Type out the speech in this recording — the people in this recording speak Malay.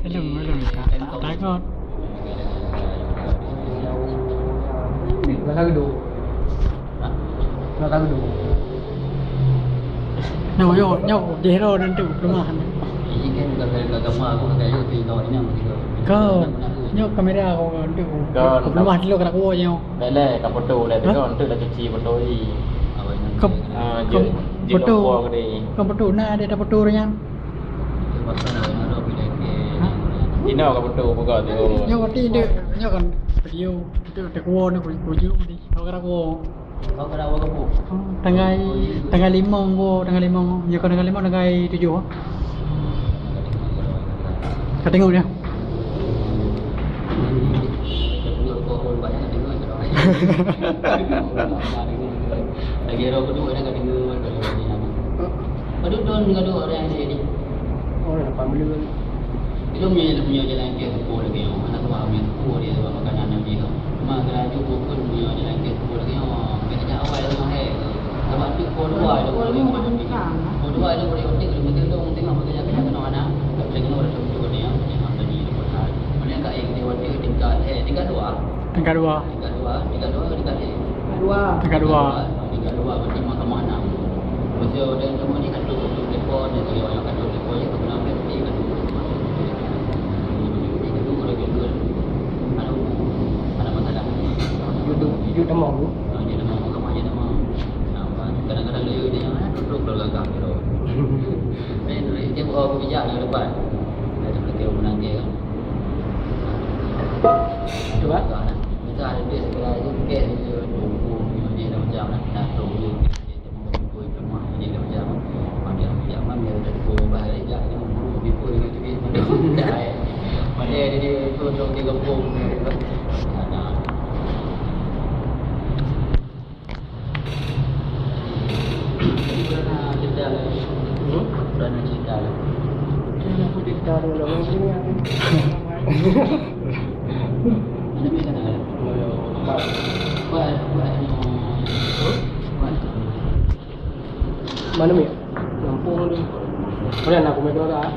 belum tak takut. Nggak tahu dulu. Nggak tahu dulu. Nyok jero nanti perumahan. Ini kan kalau gambar aku kayak itu di tahun ini Nyok kamera aku nanti perumahan dulu kena kuat nyok. Lele kat foto lah tu kan tu dah cuci foto ni. Kep foto. Kep foto nah ada foto nya. Dino kat foto buka tu. Nyok nanti dia nyok kan video itu ada kuat ni kuju ni. Kau kena kuat. Kau kena awak kapu. Tanggal 5 go, tanggal 5. Ya kan tanggal 5 tanggal 7. Kau tengok dia. Lagi orang berdua dah kata dengan Aduh don gaduh orang yang sini. Oh, 8 bulan. Itu punya jalan ke sepuluh lagi. Anak tua punya sepuluh dia buat makanan Nabi tu. Mak kerana cukup pun punya jalan ke sepuluh lagi. Kena awal tu mah sebab tu kedua tu boleh mana ni. Kedua tu boleh untuk kita betul tengok macam kita kena anak. Tak boleh kena orang tu ni yang tadi lepas hari. Mana kat dia waktu tingkat tingkat 2. Tingkat 2. Tingkat 2 Tingkat 2. Berarti mahkamah 6. Betul dan semua ni kan tu telefon dia kalau orang kata telefon je kena berhenti kan. Itu boleh betul. Ada masalah. Hidup dah mau. Dia dah mau mahkamah dia dah mau. Nampak kadang-kadang dia duduk kalau gagah tu. Dia buat bijak yang depan. Ada perkara menanti kan. Coba. Kita ada dia segala tu kes dia tunggu dia dah macam nak tunggu dia mau buat rumah dia dah macam dia bijak mana dia dah bahaya dia mau buru bipo dengan tu dia mana dia tolong dia gabung ada cerita berani cerita Dia aku cerita dulu ni. Ada macam mana? Buat Mana ni? Lampung ni. Boleh nak aku main keluar tak?